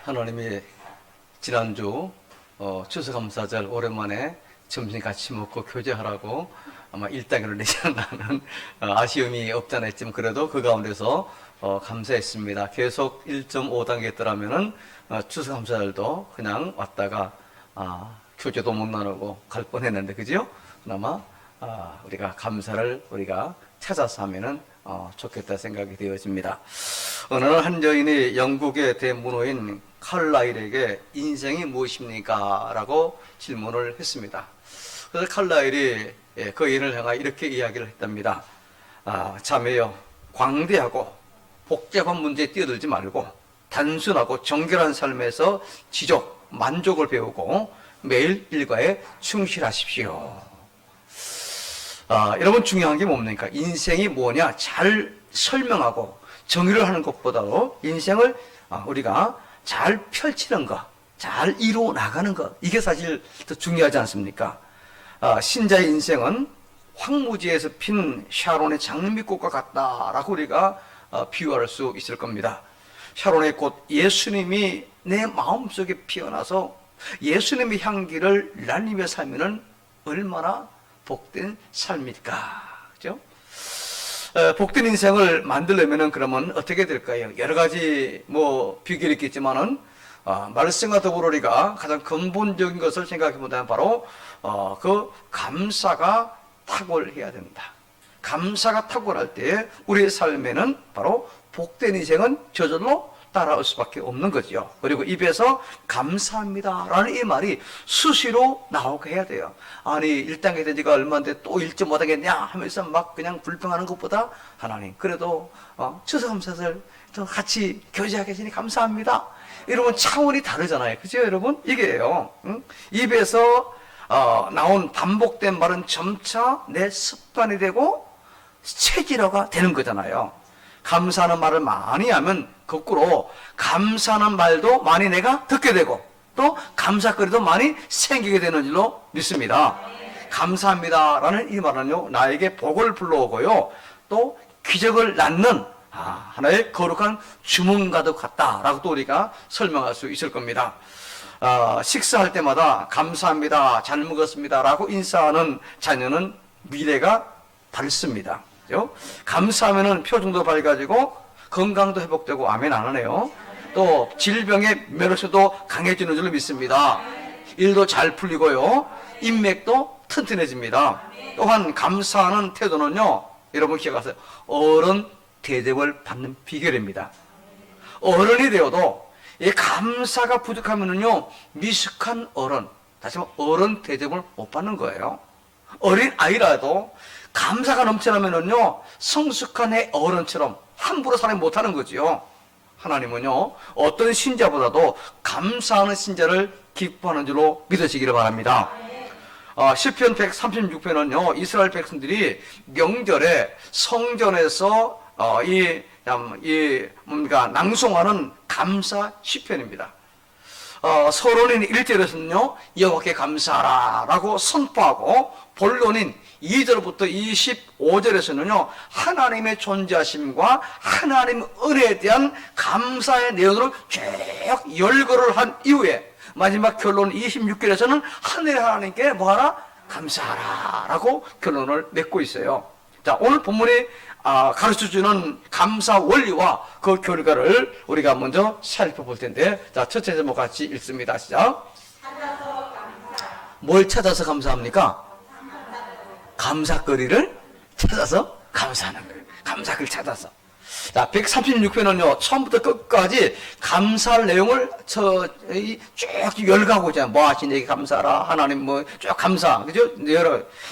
하나님이 지난주 추수감사절 오랜만에 점심 같이 먹고 교제하라고 아마 일당으로 내지 않는 아쉬움이 없잖아 했지만 그래도 그 가운데서 감사했습니다. 계속 1.5단계 했더라면은 추수감사절도 그냥 왔다가 교제도 못 나누고 갈 뻔했는데 그죠? 그나마 우리가 감사를 우리가 찾아서 하면은 좋겠다 생각이 되어집니다. 어느 날 한 여인이 영국의 대문호인 칼라일에게 인생이 무엇입니까? 라고 질문을 했습니다. 그래서 칼라일이 그 여인을 향하여 이렇게 이야기를 했답니다. 자매여, 광대하고 복잡한 문제에 뛰어들지 말고 단순하고 정결한 삶에서 지족, 만족을 배우고 매일 일과에 충실하십시오. 여러분 중요한 게 뭡니까? 인생이 뭐냐 잘 설명하고 정의를 하는 것보다도 인생을 우리가 잘 펼치는 것, 잘 이루어 나가는 것, 이게 사실 더 중요하지 않습니까? 신자의 인생은 황무지에서 핀 샤론의 장미꽃과 같다라고 우리가 비유할 수 있을 겁니다. 샤론의 꽃, 예수님이 내 마음속에 피어나서 예수님의 향기를 날리며 살면은 얼마나 복된 삶일까? 그죠? 복된 인생을 만들려면은 그러면 어떻게 될까요? 여러 가지 비결이 있겠지만은 말씀과 더불어 우리가 가장 근본적인 것을 생각해 본다면 바로 그 감사가 탁월해야 된다. 감사가 탁월할 때 우리의 삶에는 바로 복된 인생은 저절로 따라올 수밖에 없는 거죠. 그리고 입에서 감사합니다 라는 이 말이 수시로 나오게 해야 돼요. 아니 1단계 된 지가 얼마인데 또 1.5단계냐 하면서 막 그냥 불평하는 것보다 하나님 그래도 추수감사절 또 같이 교제하게 해주니 감사합니다 이러면 차원이 다르잖아요. 그죠 여러분? 이게요. 입에서 나온 반복된 말은 점차 내 습관이 되고 체질화가 되는 거잖아요. 감사하는 말을 많이 하면 거꾸로 감사하는 말도 많이 내가 듣게 되고 또 감사거리도 많이 생기게 되는 줄로 믿습니다. 감사합니다 라는 이 말은요 나에게 복을 불러오고요 또 기적을 낳는 하나의 거룩한 주문과도 같다라고 또 우리가 설명할 수 있을 겁니다. 식사할 때마다 감사합니다 잘 먹었습니다 라고 인사하는 자녀는 미래가 밝습니다. 그죠? 감사하면은 표정도 밝아지고 건강도 회복되고 아멘 안 하네요. 또 질병의 면역력도 강해지는 줄로 믿습니다. 일도 잘 풀리고요 인맥도 튼튼해집니다. 또한 감사하는 태도는요 여러분 기억하세요. 어른 대접을 받는 비결입니다. 어른이 되어도 이 감사가 부족하면은요 미숙한 어른, 다시 말해 어른 대접을 못 받는 거예요. 어린 아이라도 감사가 넘쳐나면은요 성숙한 애 어른처럼 함부로 사람이 못하는 거지요. 하나님은요 어떤 신자보다도 감사하는 신자를 기뻐하는 줄로 믿으시기를 바랍니다. 시편 136편은요 이스라엘 백성들이 명절에 성전에서 낭송하는 감사 시편입니다. 서론인 1절에서는요 여호와께 감사하라 라고 선포하고 본론인 2절부터 25절에서는요 하나님의 존재하심과 하나님의 은혜에 대한 감사의 내용으로 쭉 열거를 한 이후에 마지막 결론 26절에서는 하늘의 하나님께 뭐하라? 감사하라 라고 결론을 맺고 있어요. 자, 오늘 본문이 가르쳐주는 감사 원리와 그 결과를 우리가 먼저 살펴볼 텐데, 자, 첫째 제목 같이 읽습니다. 시작. 뭘 찾아서 감사합니까? 감사거리를 찾아서 감사하는 거예요. 감사거리를 찾아서. 자, 136편은요, 처음부터 끝까지 감사할 내용을 쭉 열가고자, 뭐 하시니 감사하라, 하나님 쭉 감사, 그죠?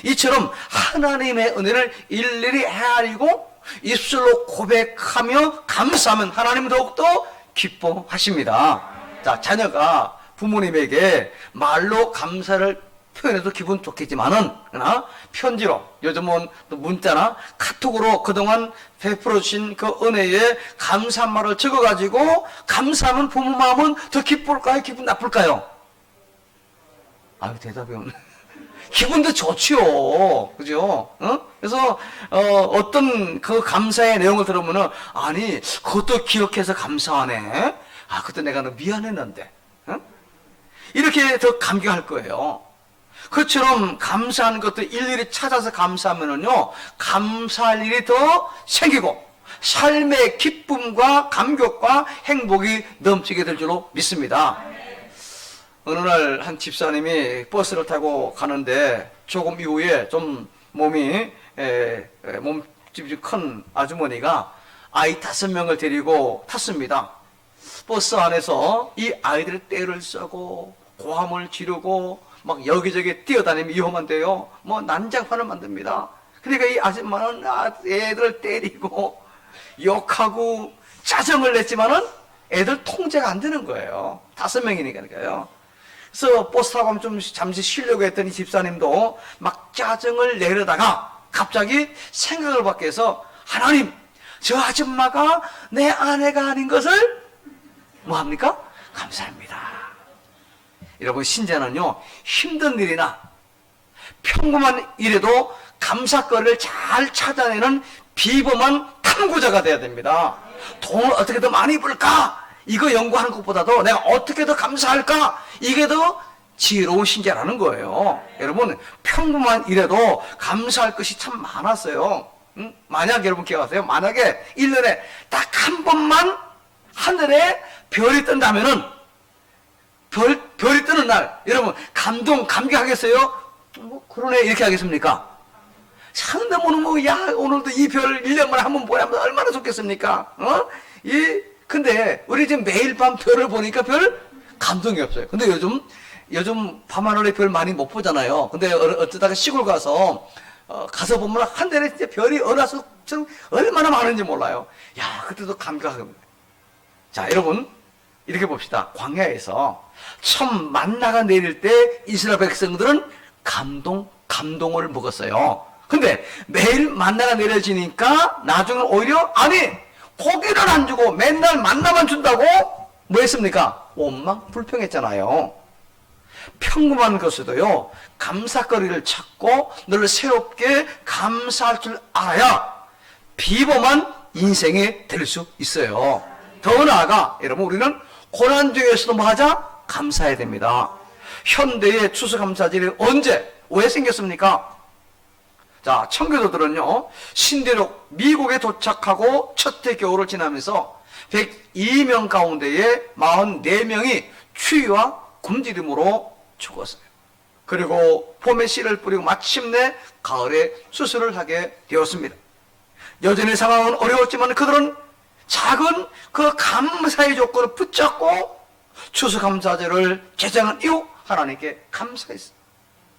이처럼 하나님의 은혜를 일일이 헤아리고 입술로 고백하며 감사하면 하나님은 더욱더 기뻐하십니다. 자, 자녀가 부모님에게 말로 감사를 표현해도 기분 좋겠지만은, 그러나 편지로, 요즘은 또 문자나 카톡으로 그동안 베풀어주신 그 은혜에 감사한 말을 적어가지고 감사하면 부모 마음은 더 기쁠까요? 기분 나쁠까요? 대답이 없네. 기분도 좋지요. 그죠? 그래서, 어떤 그 감사의 내용을 들으면은, 아니, 그것도 기억해서 감사하네. 아, 그때 내가 너 미안했는데. 어? 이렇게 더 감격할 거예요. 그처럼 감사하는 것도 일일이 찾아서 감사하면은요, 감사할 일이 더 생기고, 삶의 기쁨과 감격과 행복이 넘치게 될 줄로 믿습니다. 어느 날 한 집사님이 버스를 타고 가는데 조금 이후에 좀 몸집이 큰 아주머니가 아이 5명을 데리고 탔습니다. 버스 안에서 이 아이들의 떼를 써고 고함을 지르고 막 여기저기 뛰어다니면 위험한데요. 뭐 난장판을 만듭니다. 그러니까 이 아줌마는 애들을 때리고 욕하고 짜증을 냈지만은 애들 통제가 안 되는 거예요. 5명이니까요. 그래서 버스 타고 좀 잠시 쉬려고 했더니 집사님도 막 짜증을 내려다가 갑자기 생각을 받게 해서, 하나님, 저 아줌마가 내 아내가 아닌 것을 뭐합니까? 감사합니다. 여러분, 신자는요, 힘든 일이나 평범한 일에도 감사거리를 잘 찾아내는 비범한 탐구자가 돼야 됩니다. 돈을 어떻게 더 많이 벌까? 이거 연구하는 것보다도 내가 어떻게 더 감사할까? 이게 더 지혜로운 신자라는 거예요. 여러분, 평범한 일에도 감사할 것이 참 많았어요. 만약 여러분 기억하세요? 만약에 1년에 딱 한 번만 하늘에 별이 뜬다면은, 별이 뜨는 날, 여러분, 감격하겠어요? 그러네, 이렇게 하겠습니까? 상대모는 뭐, 야, 오늘도 이 별 1년 만에 한 번 보야 하면 얼마나 좋겠습니까? 근데, 우리 지금 매일 밤 별을 보니까 별 감동이 없어요. 근데 요즘 밤하늘에 별 많이 못 보잖아요. 근데 어쩌다가 시골 가서 보면 한달에 진짜 별이 은하수처럼 얼마나 많은지 몰라요. 야, 그때도 감격합니다. 자, 여러분, 이렇게 봅시다. 광야에서 처음 만나가 내릴 때 이스라엘 백성들은 감동을 먹었어요. 근데 매일 만나가 내려지니까 나중에 오히려, 아니, 고기를 안 주고 맨날 만나만 준다고 뭐 했습니까? 원망 불평했잖아요. 평범한 것에도요, 감사거리를 찾고 늘 새롭게 감사할 줄 알아야 비범한 인생이 될 수 있어요. 더 나아가, 여러분, 우리는 고난 중에서도 뭐 하자? 감사해야 됩니다. 현대의 추수감사절이 언제, 왜 생겼습니까? 자, 청교도들은요, 신대륙 미국에 도착하고 첫 해 겨울을 지나면서 102명 가운데에 44명이 추위와 굶주림으로 죽었어요. 그리고 봄에 씨를 뿌리고 마침내 가을에 수술을 하게 되었습니다. 여전히 상황은 어려웠지만 그들은 작은 그 감사의 조건을 붙잡고 추수감사절을 제정한 이후 하나님께 감사했어요.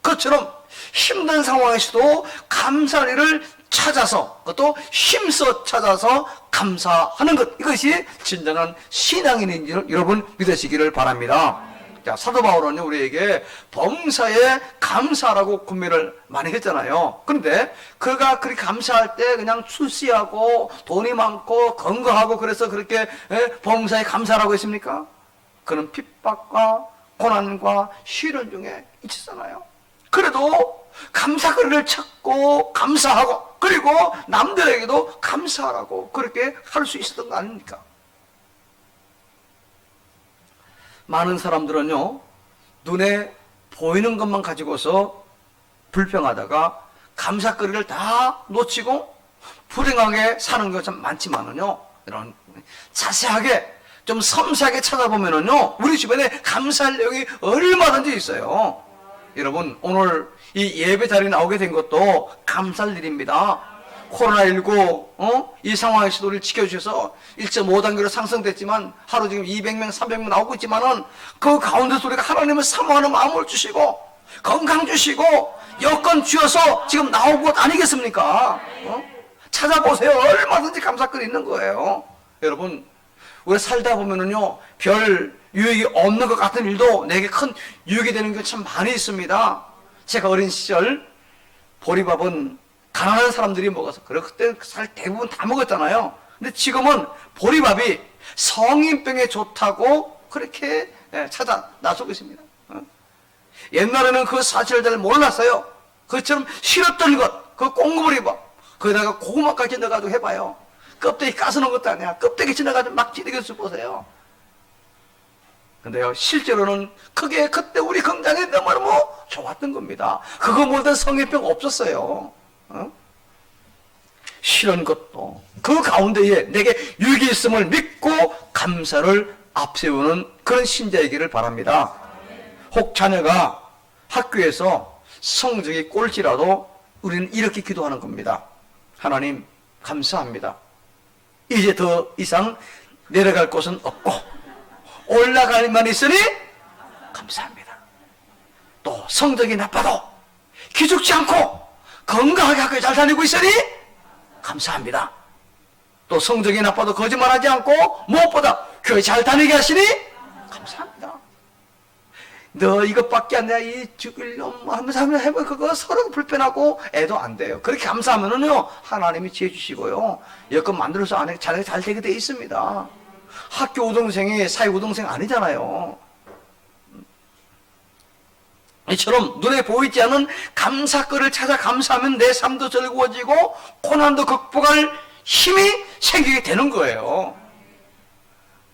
그것처럼 힘든 상황에서도 감사할 일을 찾아서, 그것도 힘써 찾아서 감사하는 것, 이것이 진정한 신앙인인지 여러분 믿으시기를 바랍니다. 자, 사도 바울은요, 우리에게 범사에 감사라고 군면을 많이 했잖아요. 그런데 그가 그렇게 감사할 때 그냥 출세하고 돈이 많고 건강하고 그래서 그렇게 범사에 감사라고 했습니까? 그는 핍박과 고난과 시련 중에 있었잖아요. 그래도 감사거리를 찾고 감사하고, 그리고 남들에게도 감사하라고 그렇게 할 수 있었던 거 아닙니까? 많은 사람들은요, 눈에 보이는 것만 가지고서 불평하다가 감사거리를 다 놓치고 불행하게 사는 경우가 참 많지만은요, 이런 자세하게 좀 섬세하게 찾아보면은요, 우리 주변에 감사할 내용이 얼마든지 있어요. 여러분, 오늘 이 예배 자리에 나오게 된 것도 감사할 일입니다. 코로나19 이 상황에서도 우리를 지켜주셔서 1.5단계로 상승됐지만 하루 지금 200명, 300명 나오고 있지만은 그 가운데서 우리가 하나님을 사모하는 마음을 주시고 건강 주시고 여건 주셔서 지금 나온 것 아니겠습니까? 찾아보세요. 얼마든지 감사거리 있는 거예요. 여러분, 우리가 살다 보면은요, 별 유익이 없는 것 같은 일도 내게 큰 유익이 되는 게 참 많이 있습니다. 제가 어린 시절 보리밥은 가난한 사람들이 먹어서, 그래, 그때 살 대부분 다 먹었잖아요. 근데 지금은 보리밥이 성인병에 좋다고 그렇게 찾아 나서고 있습니다. 옛날에는 그 사실을 잘 몰랐어요. 그처럼 싫었던 것, 그 꽁구보리밥, 거기다가 고구마까지 넣어가지고 해봐요. 껍데기 까서 넣은 것도 아니야. 껍데기 지나가지고 막 찌르겨서 보세요. 근데요, 실제로는 그게 그때 우리 건강에 너무너무 좋았던 겁니다. 그거 못한 성의병 없었어요. 싫은 것도 그 가운데에 내게 유익이 있음을 믿고 감사를 앞세우는 그런 신자이기를 바랍니다. 혹 자녀가 학교에서 성적이 꼴찌라도 우리는 이렇게 기도하는 겁니다. 하나님 감사합니다. 이제 더 이상 내려갈 곳은 없고 올라갈 만 있으니 감사합니다. 또 성적이 나빠도 기죽지 않고 건강하게 학교에 잘 다니고 있으니 감사합니다. 또 성적이 나빠도 거짓말하지 않고 무엇보다 교회 잘 다니게 하시니 감사합니다. 너 이것밖에 안 돼, 이 죽을 놈 하면서 해보면 그거 서로 불편하고 애도 안 돼요. 그렇게 감사하면은요 하나님이 지혜 주시고요 여건 만들어서 안에 잘 되게 돼 있습니다. 학교 우동생이 사회 우동생 아니잖아요. 이처럼 눈에 보이지 않는 감사거리를 찾아 감사하면 내 삶도 즐거워지고 고난도 극복할 힘이 생기게 되는 거예요.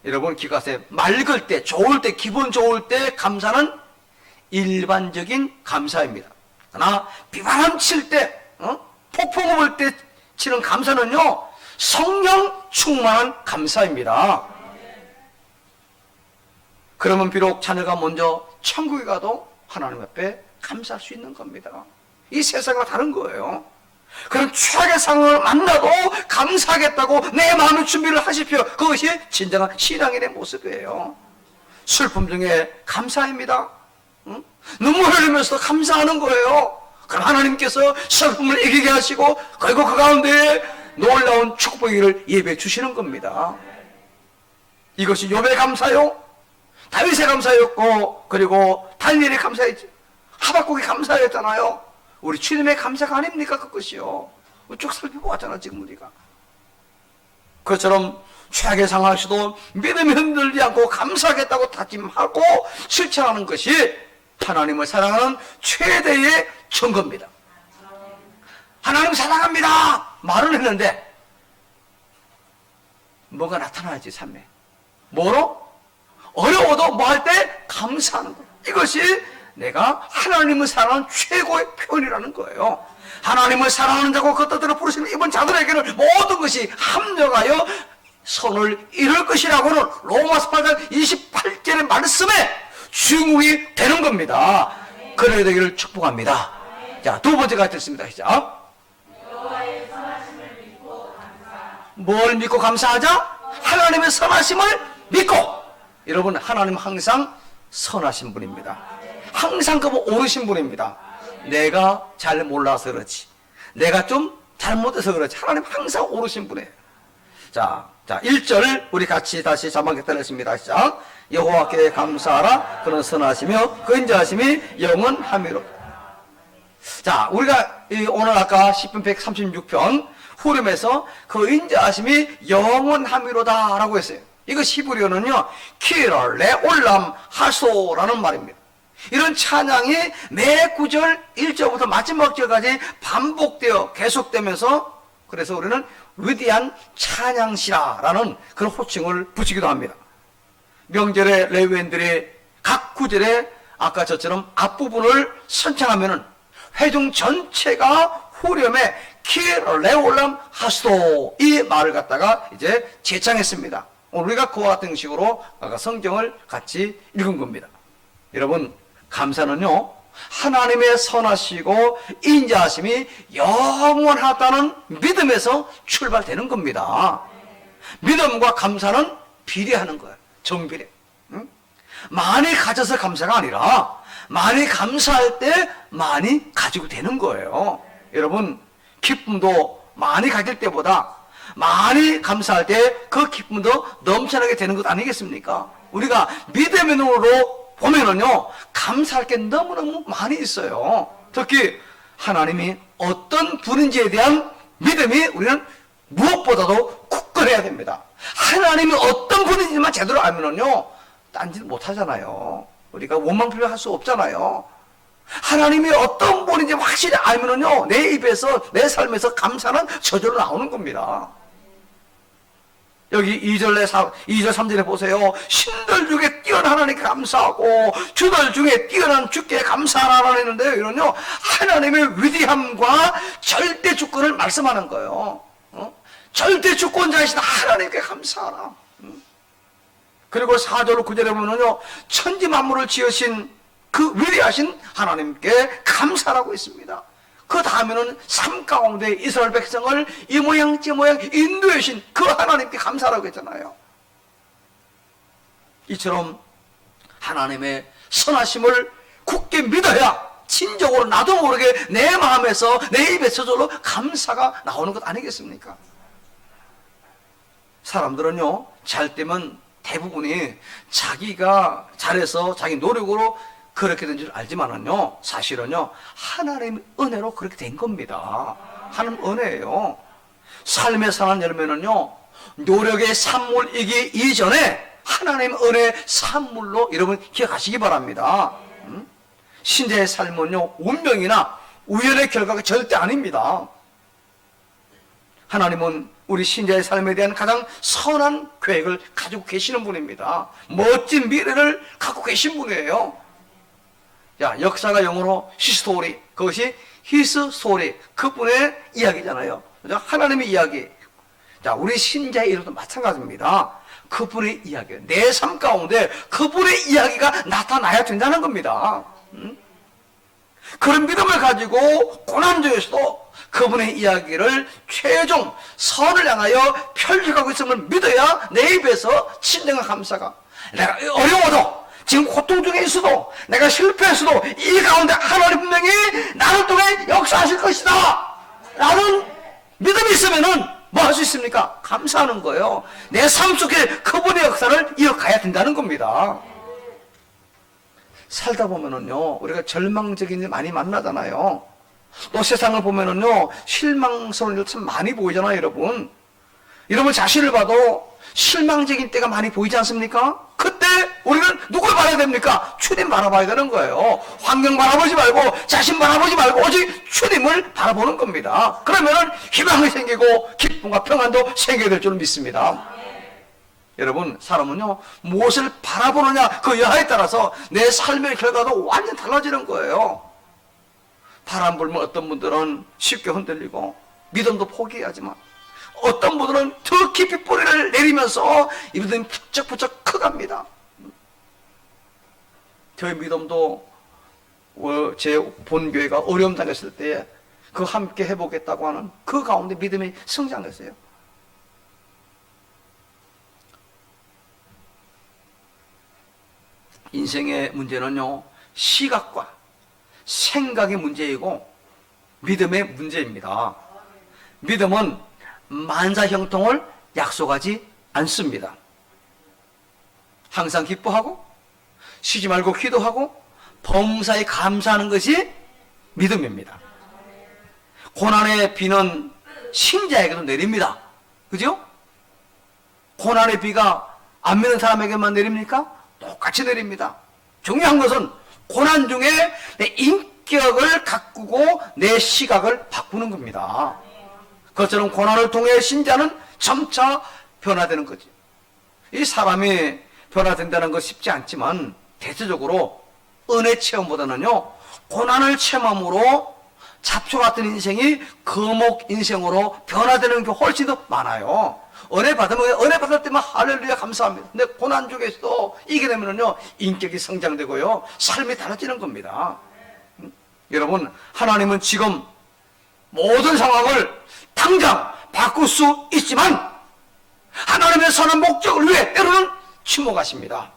여러분 기가세, 맑을 때, 좋을 때, 기분 좋을 때 감사는 일반적인 감사입니다. 그러나 비바람 칠 때, 폭풍 불 때 치는 감사는요 성령 충만한 감사입니다. 그러면 비록 자녀가 먼저 천국에 가도 하나님 앞에 감사할 수 있는 겁니다. 이 세상과 다른 거예요. 그런 최악의 상황을 만나도 감사하겠다고 내 마음의 준비를 하십시오. 그것이 진정한 신앙인의 모습이에요. 슬픔 중에 감사입니다. 눈물 흘리면서 감사하는 거예요. 그럼 하나님께서 슬픔을 이기게 하시고 그리고 그 가운데 놀라운 축복을 예배해 주시는 겁니다. 이것이 욥의 감사요, 다윗의 감사였고, 그리고 다니엘의 감사였죠. 하박국의 감사였잖아요. 우리 주님의 감사가 아닙니까 그것이요. 쭉 살펴보았잖아 지금 우리가. 그것처럼 최악의 상황에서도 믿음이 흔들리지 않고 감사하겠다고 다짐하고 실천하는 것이 하나님을 사랑하는 최대의 증거입니다. 하나님 사랑합니다 말을 했는데 뭐가 나타나야지 삶에. 뭐로? 어려워도 뭐 할 때 감사하는 것. 이것이 내가 하나님을 사랑하는 최고의 표현이라는 거예요. 하나님을 사랑하는 자고 그 뜻대로 부르시는 이번 자들에게는 모든 것이 합력하여 선을 이룰 것이라고는 로마서 8장 28절의 말씀에 증후이 되는 겁니다. 그래야 되기를 축복합니다. 자, 두 번째가 됐습니다. 시작. 뭘 믿고 감사하자? 하나님의 선하심을 믿고. 여러분, 하나님 항상 선하신 분입니다. 항상 그 오르신 분입니다. 내가 잘 몰라서 그렇지, 내가 좀 잘못해서 그렇지, 하나님 항상 오르신 분이에요. 자 1절 우리 같이 다시 자막에 따르겠습니다. 시작. 여호와께 감사하라. 그는 선하시며 그 인자하심이 영원하미로. 자, 우리가 오늘 아까 10편 136편 후렴에서 그 인자하심이 영원하미로다 라고 했어요. 이거 히브리어는요 키라 레올람 하소라는 말입니다. 이런 찬양이 매 구절 1절부터 마지막 절까지 반복되어 계속되면서, 그래서 우리는 위대한 찬양시라라는 그런 호칭을 붙이기도 합니다. 명절에 레위인들이 각 구절에 아까 저처럼 앞부분을 선창하면은 회중 전체가 후렴에 키레올람 하소도 이 말을 갖다가 이제 재창했습니다. 우리가 그와 같은 식으로 아까 성경을 같이 읽은 겁니다. 여러분, 감사는요 하나님의 선하시고 인자하심이 영원하다는 믿음에서 출발되는 겁니다. 믿음과 감사는 비례하는 거예요. 정비례. 많이 가져서 감사가 아니라 많이 감사할 때 많이 가지고 되는 거예요. 여러분, 기쁨도 많이 가질 때보다 많이 감사할 때 그 기쁨도 넘쳐나게 되는 것 아니겠습니까? 우리가 믿음의 눈으로 보면은요 감사할 게 너무너무 많이 있어요. 특히 하나님이 어떤 분인지에 대한 믿음이 우리는 무엇보다도 굳건해야 됩니다. 하나님이 어떤 분인지만 제대로 알면은요 딴짓 못 하잖아요. 우리가 원망불평할 수 없잖아요. 하나님이 어떤 분인지 확실히 알면은요 내 입에서, 내 삶에서 감사는 저절로 나오는 겁니다. 여기 2절 3절에 보세요. 신들 중에 뛰어난 하나님께 감사하고 주들 중에 뛰어난 주께 감사하라 했는데요. 이런요, 하나님의 위대함과 절대 주권을 말씀하는 거예요. 절대 주권자이신 하나님께 감사하라. 그리고 4절 9절에 보면요, 천지 만물을 지으신 그 위대하신 하나님께 감사라고 있습니다. 그 다음에는 삶 가운데 이스라엘 백성을 이 모양 저 모양 인도해 주신 그 하나님께 감사라고 했잖아요. 이처럼 하나님의 선하심을 굳게 믿어야 진정으로 나도 모르게 내 마음에서 내 입에서 저절로 감사가 나오는 것 아니겠습니까? 사람들은요, 잘 때면 대부분이 자기가 잘해서 자기 노력으로 그렇게 된 줄 알지만은요, 사실은요, 하나님의 은혜로 그렇게 된 겁니다. 하나님 은혜예요. 삶의 선한 열매는요, 노력의 산물이기 이전에 하나님 은혜의 산물로 여러분 기억하시기 바랍니다. 신자의 삶은요, 운명이나 우연의 결과가 절대 아닙니다. 하나님은 우리 신자의 삶에 대한 가장 선한 계획을 가지고 계시는 분입니다. 멋진 미래를 갖고 계신 분이에요. 자, 역사가 영어로 히스토리, 그것이 히스 스토리, 그분의 이야기잖아요. 하나님의 이야기. 자, 우리 신자의 일도 마찬가지입니다. 그분의 이야기, 내 삶 가운데 그분의 이야기가 나타나야 된다는 겁니다. 그런 믿음을 가지고 고난 중에서도 그분의 이야기를 최종 선을 향하여 펼쳐가고 있음을 믿어야 내 입에서 진정한 감사가, 내가 어려워도 지금 고통 중에 있어도 내가 실패했어도 이 가운데 하나님 분명히 나를 통해 역사하실 것이다 라는 믿음이 있으면은 뭐 할 수 있습니까? 감사하는 거예요. 내 삶 속에 그분의 역사를 이어가야 된다는 겁니다. 살다 보면은요, 우리가 절망적인 일 많이 만나잖아요. 또 세상을 보면은요, 실망스러운 일 참 많이 보이잖아요, 여러분. 여러분 자신을 봐도 실망적인 때가 많이 보이지 않습니까? 그때 우리는 누굴 바라야 됩니까? 주님 바라봐야 되는 거예요. 환경 바라보지 말고 자신 바라보지 말고 오직 주님을 바라보는 겁니다. 그러면 희망이 생기고 기쁨과 평안도 생기게 될 줄 믿습니다. 여러분, 사람은요, 무엇을 바라보느냐 그 여하에 따라서 내 삶의 결과도 완전 달라지는 거예요. 바람 불면 어떤 분들은 쉽게 흔들리고 믿음도 포기하지만 어떤 분들은 더 깊이 뿌리를 내리면서 이분들은 부쩍부쩍 커갑니다. 저희 믿음도 제 본교회가 어려움 당했을 때 그 함께 해보겠다고 하는 그 가운데 믿음이 성장했어요. 인생의 문제는요, 시각과 생각의 문제이고 믿음의 문제입니다. 믿음은 만사형통을 약속하지 않습니다. 항상 기뻐하고 쉬지 말고 기도하고 범사에 감사하는 것이 믿음입니다. 고난의 비는 신자에게도 내립니다. 그죠? 고난의 비가 안 믿는 사람에게만 내립니까? 똑같이 내립니다. 중요한 것은 고난 중에 내 인격을 가꾸고 내 시각을 바꾸는 겁니다. 그것처럼 고난을 통해 신자는 점차 변화되는 거지. 이 사람이 변화된다는 건 쉽지 않지만 대체적으로 은혜 체험보다는요, 고난을 체험함으로 잡초 같은 인생이 거목 인생으로 변화되는 게 훨씬 더 많아요. 은혜 받으면 은혜 받을 때만 할렐루야 감사합니다. 근데 고난 중에서도 이겨내면요, 인격이 성장되고요, 삶이 달라지는 겁니다. 여러분, 하나님은 지금 모든 상황을 당장 바꿀 수 있지만 하나님의 선한 목적을 위해 때로는 침묵하십니다.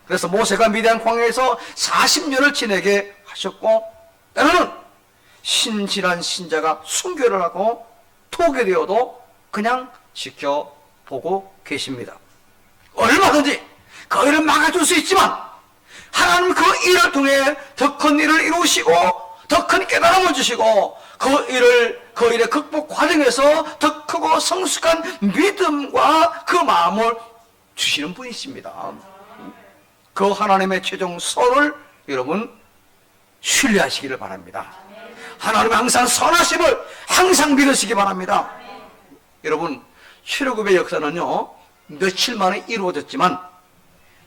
그래서 모세가 미디안 광야에서 40년을 지내게 하셨고, 때로는 신실한 신자가 순교를 하고 포기되어도 그냥 지켜보고 계십니다. 얼마든지 그 일을 막아줄 수 있지만 하나님 그 일을 통해 더 큰 일을 이루시고 더 큰 깨달음을 주시고 그 일의 극복 과정에서 더 크고 성숙한 믿음과 그 마음을 주시는 분이십니다. 그 하나님의 최종 선을 여러분 신뢰하시기를 바랍니다. 하나님의 항상 선하심을 항상 믿으시기 바랍니다. 여러분, 출애굽의 역사는요, 며칠 만에 이루어졌지만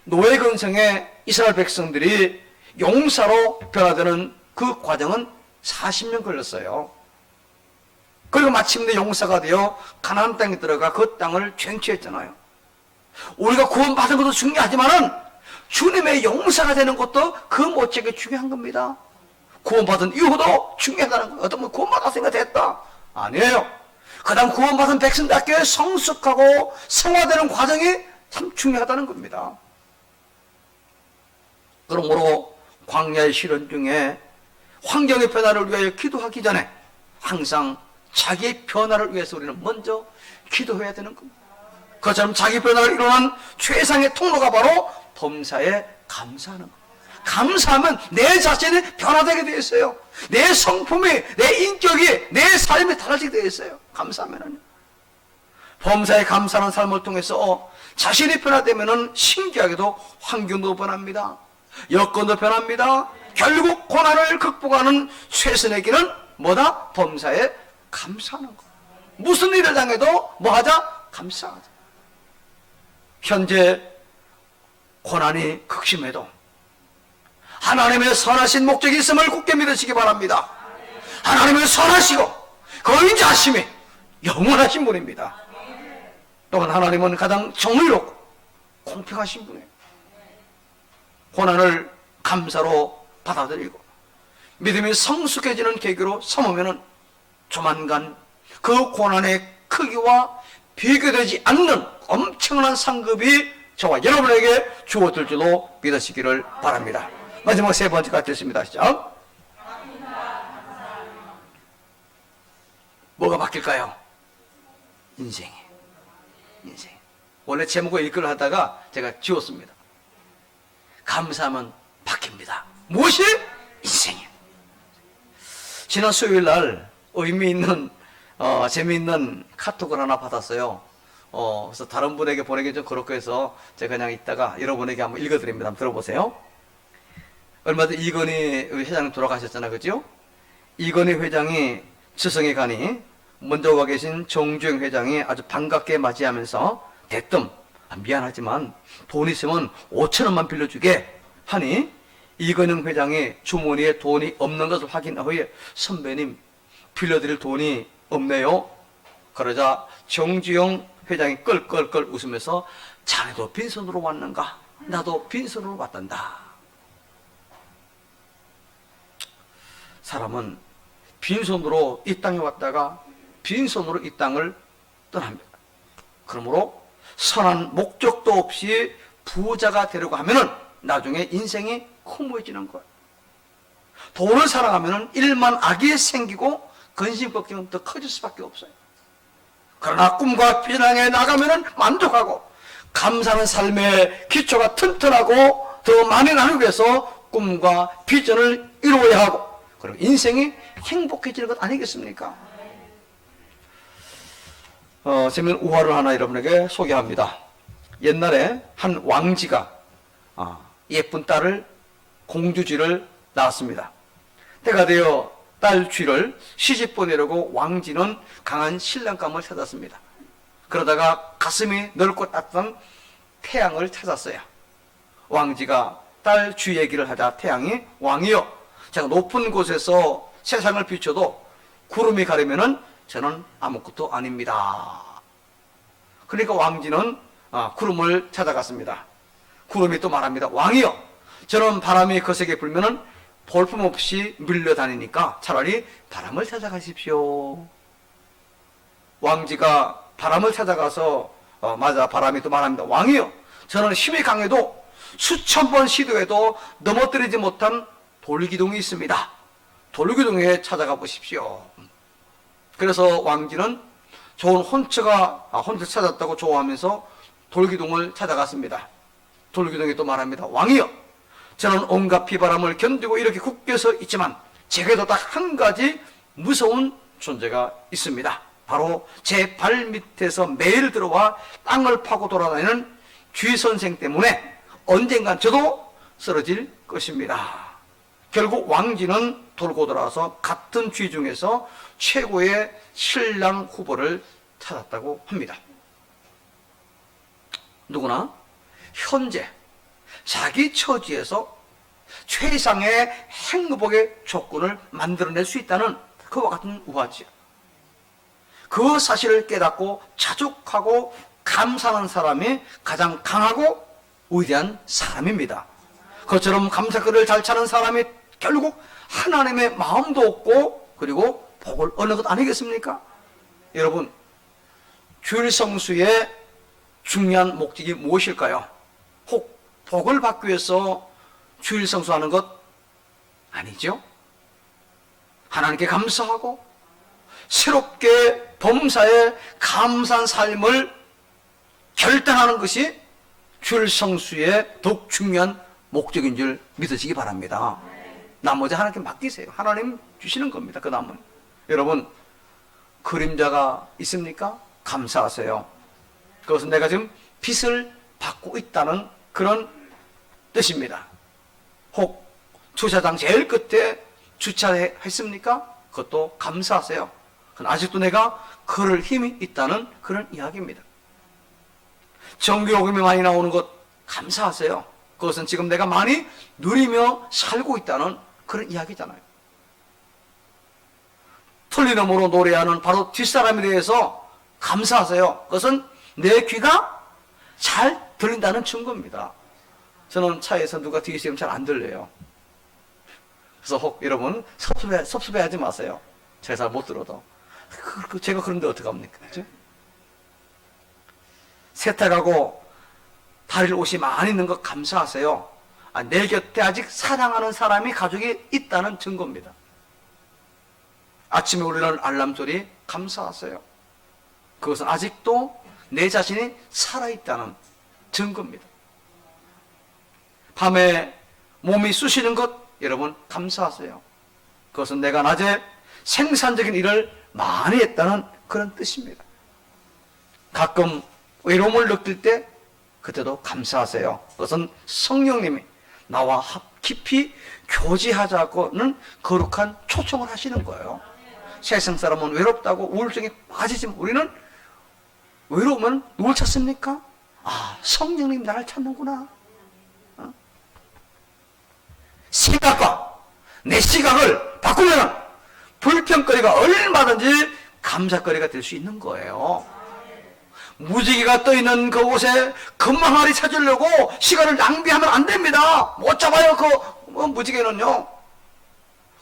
노예 근성의 이스라엘 백성들이 용사로 변화되는 그 과정은 40년 걸렸어요. 그리고 마침내 용사가 되어 가나안 땅에 들어가 그 땅을 쟁취했잖아요. 우리가 구원받은 것도 중요하지만은 주님의 용사가 되는 것도 그 못지게 중요한 겁니다. 구원받은 이후도 중요하다는 거예요. 어떤 분 구원받았으니까 됐다. 아니에요. 그 다음 구원받은 백성답게 성숙하고 성화되는 과정이 참 중요하다는 겁니다. 그러므로 광야의 시련 중에 환경의 변화를 위하여 기도하기 전에 항상 자기의 변화를 위해서 우리는 먼저 기도해야 되는 겁니다. 그처럼 자기 변화를 이루는 최상의 통로가 바로 범사에 감사하는 겁니다. 감사하면 내 자신이 변화되게 되어 있어요. 내 성품이, 내 인격이, 내 삶이 달라지게 되어 있어요. 감사하면은. 범사에 감사하는 삶을 통해서 자신이 변화되면은 신기하게도 환경도 변합니다. 여건도 변합니다. 결국 고난을 극복하는 최선의 길은 뭐다? 범사에 감사하는 것. 무슨 일을 당해도 뭐 하자? 감사하자. 현재 고난이 극심해도 하나님의 선하신 목적이 있음을 굳게 믿으시기 바랍니다. 하나님은 선하시고 그 인자하심이 영원하신 분입니다. 또한 하나님은 가장 정의롭고 공평하신 분이에요. 고난을 감사로 받아들이고 믿음이 성숙해지는 계기로 삼으면은 조만간 그 고난의 크기와 비교되지 않는 엄청난 상급이 저와 여러분에게 주어질 줄로 믿으시기를 바랍니다. 마지막 세 번째가 됐습니다. 시작. 뭐가 바뀔까요? 인생이. 원래 제목을 읽기로 하다가 제가 지웠습니다. 감사하면 바뀝니다. 무엇이? 인생이. 지난 수요일 날 의미 있는 재미있는 카톡을 하나 받았어요. 그래서 다른 분에게 보내기 좀 그렇고 해서 제가 그냥 이따가 여러분에게 한번 읽어드립니다. 한번 들어보세요. 얼마 전 이건희 회장님 돌아가셨잖아요. 그죠? 이건희 회장이 지성에 가니 먼저 와 계신 정주영 회장이 아주 반갑게 맞이하면서 대뜸 미안하지만 돈 있으면 5,000원만 빌려주게 하니 이건희 회장이 주머니에 돈이 없는 것을 확인한 후에 선배님 빌려드릴 돈이 없네요. 그러자 정주영 회장이 껄껄껄 웃으면서 자네도 빈손으로 왔는가? 나도 빈손으로 왔단다. 사람은 빈손으로 이 땅에 왔다가 빈손으로 이 땅을 떠납니다. 그러므로 선한 목적도 없이 부자가 되려고 하면은 나중에 인생이 허무해지는 거예요. 돈을 사랑하면은 일만 악이 생기고 근심 걱정은 더 커질 수밖에 없어요. 그러나 꿈과 비전 향해 나가면은 만족하고 감사하는 삶의 기초가 튼튼하고 더 많이 나누기 위해서 꿈과 비전을 이루어야 하고 그리고 인생이 행복해지는 것 아니겠습니까? 재미있는 우화를 하나 여러분에게 소개합니다. 옛날에 한 왕지가 예쁜 딸을 공주쥐를 낳았습니다. 때가 되어 딸 쥐를 시집 보내려고 왕지는 강한 신랑감을 찾았습니다. 그러다가 가슴이 넓고 따뜻한 태양을 찾았어요. 왕지가 딸 쥐 얘기를 하자 태양이 왕이여 제가 높은 곳에서 세상을 비춰도 구름이 가리면은 저는 아무것도 아닙니다. 그러니까 왕지는 구름을 찾아갔습니다. 구름이 또 말합니다. 왕이여 저는 바람이 거세게 불면은 볼품없이 밀려다니니까 차라리 바람을 찾아가십시오. 왕지가 바람을 찾아가서 맞아 바람이 또 말합니다. 왕이여 저는 힘이 강해도 수천 번 시도해도 넘어뜨리지 못한 돌기둥이 있습니다. 돌기둥에 찾아가 보십시오. 그래서 왕지는 좋은 혼처 찾았다고 좋아하면서 돌기둥을 찾아갔습니다. 돌기둥이 또 말합니다. 왕이여 저는 온갖 비바람을 견디고 이렇게 굳게 서 있지만 제게도 딱 한 가지 무서운 존재가 있습니다. 바로 제 발밑에서 매일 들어와 땅을 파고 돌아다니는 쥐선생 때문에 언젠간 저도 쓰러질 것입니다. 결국 왕지는 돌고 돌아와서 같은 쥐 중에서 최고의 신랑 후보를 찾았다고 합니다. 누구나 현재 자기 처지에서 최상의 행복의 조건을 만들어낼 수 있다는 그와 같은 우화지요. 그 사실을 깨닫고 자족하고 감사하는 사람이 가장 강하고 위대한 사람입니다. 그처럼 감사글을 잘 차는 사람이 결국 하나님의 마음도 얻고 그리고 복을 얻는 것 아니겠습니까? 여러분, 주일 성수의 중요한 목적이 무엇일까요? 혹 복을 받기 위해서 주일 성수하는 것 아니죠? 하나님께 감사하고 새롭게 범사에 감사한 삶을 결단하는 것이 주일 성수의 더욱 중요한 목적인 줄 믿으시기 바랍니다. 나머지 하나님께 맡기세요. 하나님 주시는 겁니다. 그 남은. 여러분, 그림자가 있습니까? 감사하세요. 그것은 내가 지금 빚을 받고 있다는 그런 뜻입니다. 혹 주차장 제일 끝에 주차했습니까? 그것도 감사하세요. 아직도 내가 걸을 힘이 있다는 그런 이야기입니다. 정기요금이 많이 나오는 것 감사하세요. 그것은 지금 내가 많이 누리며 살고 있다는 그런 이야기잖아요. 틀린 음으로 노래하는 바로 뒷사람에 대해서 감사하세요. 그것은 내 귀가 잘 들린다는 증거입니다. 저는 차에서 누가 뒤에 있으면 잘 안 들려요. 그래서 혹 여러분 섭섭해하지 마세요. 제가 잘 못 들어도. 제가 그런데 어떡합니까? 그죠? 세탁하고 다릴 옷이 많이 있는 것 감사하세요. 내 곁에 아직 사랑하는 사람이 가족이 있다는 증거입니다. 아침에 울리는 알람 소리 감사하세요. 그것은 아직도 내 자신이 살아있다는 증거입니다. 밤에 몸이 쑤시는 것 여러분 감사하세요. 그것은 내가 낮에 생산적인 일을 많이 했다는 그런 뜻입니다. 가끔 외로움을 느낄 때 그때도 감사하세요. 그것은 성령님이 나와 깊이 교제하자고는 거룩한 초청을 하시는 거예요. 세상 사람은 외롭다고 우울증에 빠지지만 우리는 외로우면 누굴 찾습니까? 성령님 나를 찾는구나. 시각과 내 시각을 바꾸면 불평거리가 얼마든지 감사거리가 될 수 있는 거예요. 무지개가 떠있는 그곳에 금망아리 찾으려고 시간을 낭비하면 안 됩니다. 못 잡아요. 무지개는요.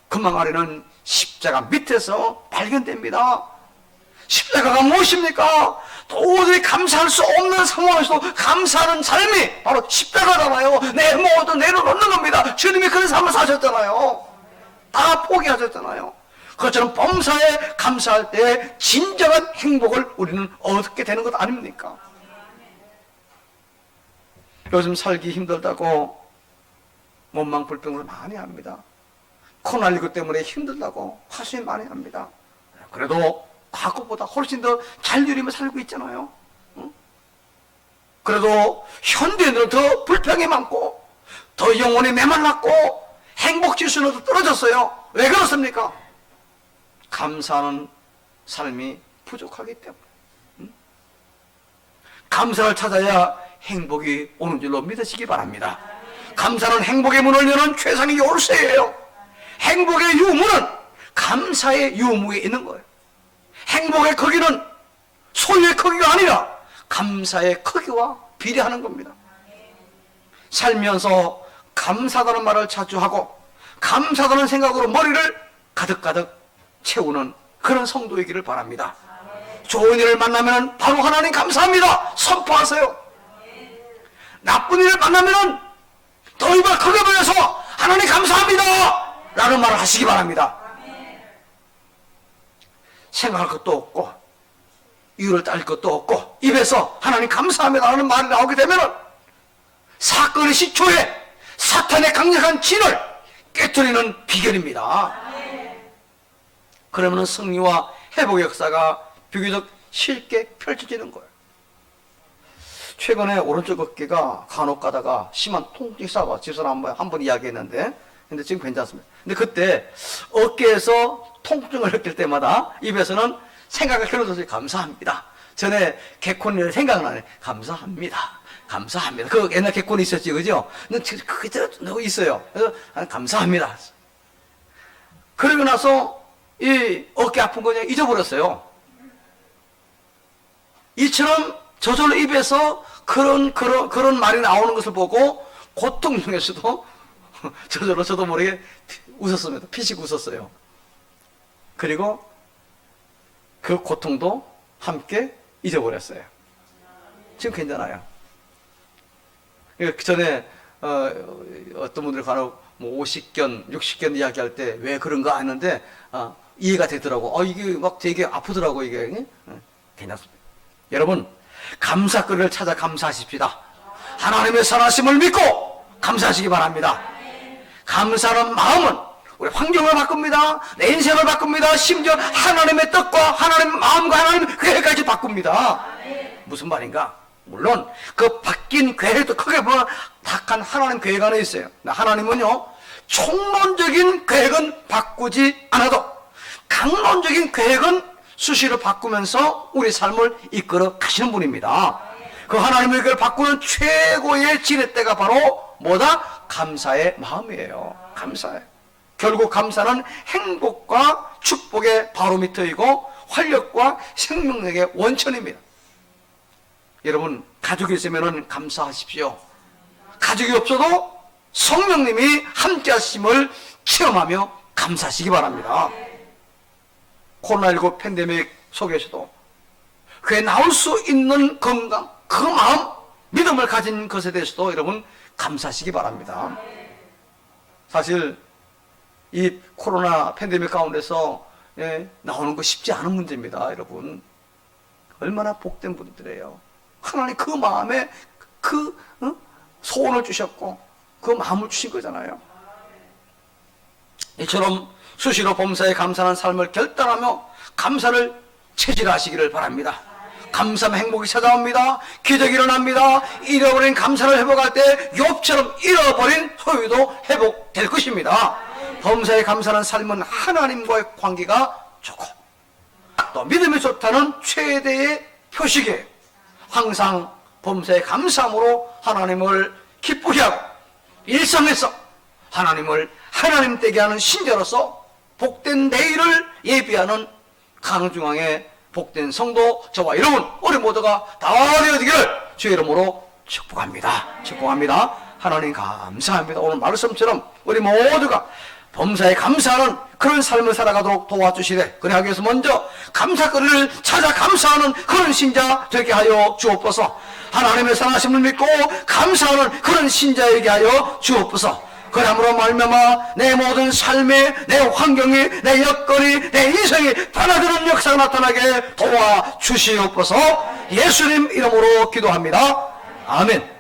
금망아리는 십자가 밑에서 발견됩니다. 십자가가 무엇입니까? 도저히 감사할 수 없는 상황에서도 감사하는 삶이 바로 십자가잖아요. 내 모든 내려놓는 겁니다. 주님이 그런 삶을 사셨잖아요. 다 포기하셨잖아요. 그것처럼 범사에 감사할 때 진정한 행복을 우리는 얻게 되는 것 아닙니까? 요즘 살기 힘들다고 원망 불평을 많이 합니다. 코로나19 때문에 힘들다고 화신 많이 합니다. 그래도 과거보다 훨씬 더 잘 누리며 살고 있잖아요. 그래도 현대인들은 더 불평이 많고 더 영혼이 메말랐고 행복지수는 더 떨어졌어요. 왜 그렇습니까? 감사하는 삶이 부족하기 때문에. 감사를 찾아야 행복이 오는 줄로 믿으시기 바랍니다. 감사는 행복의 문을 여는 최상의 열쇠예요. 행복의 유무는 감사의 유무에 있는 거예요. 행복의 크기는 소유의 크기가 아니라 감사의 크기와 비례하는 겁니다. 살면서 감사하다는 말을 자주 하고 감사하다는 생각으로 머리를 가득가득 채우는 그런 성도이기를 바랍니다. 좋은 일을 만나면 바로 하나님 감사합니다 선포하세요. 나쁜 일을 만나면 더 입을 크게 벌려서 하나님 감사합니다 라는 말을 하시기 바랍니다. 생각할 것도 없고 이유를 따질 것도 없고 입에서 하나님 감사합니다 라는 말이 나오게 되면 사건의 시초에 사탄의 강력한 진을 깨뜨리는 비결입니다. 그러면 승리와 회복의 역사가 비교적 쉽게 펼쳐지는 거예요. 최근에 오른쪽 어깨가 간혹 가다가 심한 통증이 싸워 집사람 한번 이야기했는데 근데 지금 괜찮습니다. 근데 그때 어깨에서 통증을 느낄 때마다 입에서는 생각을 길어져서 감사합니다. 전에 개콘이 생각나네. 감사합니다. 감사합니다. 그 옛날 개콘이 있었지, 그죠? 근데 그게 있어요. 그래서 감사합니다. 그러고 나서 이 어깨 아픈 거 그냥 잊어버렸어요. 이처럼 저절로 입에서 그런 말이 나오는 것을 보고 고통 중에서도 저절로 저도 모르게 웃었습니다. 피식 웃었어요. 그리고 그 고통도 함께 잊어버렸어요. 지금 괜찮아요. 그 전에 어떤 분들이 간혹 뭐 50견, 60견 이야기할 때 왜 그런가 했는데 이해가 되더라고. 이게 막 되게 아프더라고 이게. 괜찮습니다. 여러분 감사거리를 찾아 감사하십시다. 하나님의 선하심을 믿고 감사하시기 바랍니다. 감사하는 마음은 우리 환경을 바꿉니다. 내 인생을 바꿉니다. 심지어 하나님의 뜻과 하나님의 마음과 하나님의 계획까지 바꿉니다. 무슨 말인가? 물론 그 바뀐 계획도 크게 보면 탁한 하나님 계획 안에 있어요. 하나님은요 총론적인 계획은 바꾸지 않아도 강론적인 계획은 수시로 바꾸면서 우리 삶을 이끌어 가시는 분입니다. 그 하나님의 계획을 바꾸는 최고의 지렛대가 바로 뭐다? 감사의 마음이에요. 감사예요. 결국 감사는 행복과 축복의 바로미터이고 활력과 생명력의 원천입니다. 여러분 가족이 있으면 감사하십시오. 가족이 없어도 성령님이 함께 하심을 체험하며 감사하시기 바랍니다. 코로나19 팬데믹 속에서도 그에 나올 수 있는 건강, 그 마음, 믿음을 가진 것에 대해서도 여러분 감사하시기 바랍니다. 사실 이 코로나 팬데믹 가운데서 나오는 거 쉽지 않은 문제입니다. 여러분 얼마나 복된 분들이에요. 하나님 그 마음에 소원을 주셨고 그 마음을 주신 거잖아요. 이처럼 수시로 범사에 감사하는 삶을 결단하며 감사를 체질하시기를 바랍니다. 감사하면 행복이 찾아옵니다. 기적이 일어납니다. 잃어버린 감사를 회복할 때 욥처럼 잃어버린 소유도 회복될 것입니다. 범사에 감사하는 삶은 하나님과의 관계가 좋고 또 믿음이 좋다는 최대의 표식이에요. 항상 범사에 감사함으로 하나님을 기쁘게 하고 일상에서 하나님을 하나님 되게 하는 신자로서 복된 내일을 예비하는 강중앙의 복된 성도 저와 여러분 우리 모두가 다 되어지기를 주의 이름으로 축복합니다. 축복합니다. 하나님 감사합니다. 오늘 말씀처럼 우리 모두가 범사에 감사하는 그런 삶을 살아가도록 도와주시되 그러하기 위해서 먼저 감사거리를 찾아 감사하는 그런 신자 되게 하여 주옵소서. 하나님의 선하심을 믿고 감사하는 그런 신자에게 하여 주옵소서. 그러므로 말미암아 내 모든 삶에 내 환경이 내 여건이 내 인생이 변화되는 역사가 나타나게 도와주시옵소서. 예수님 이름으로 기도합니다. 아멘.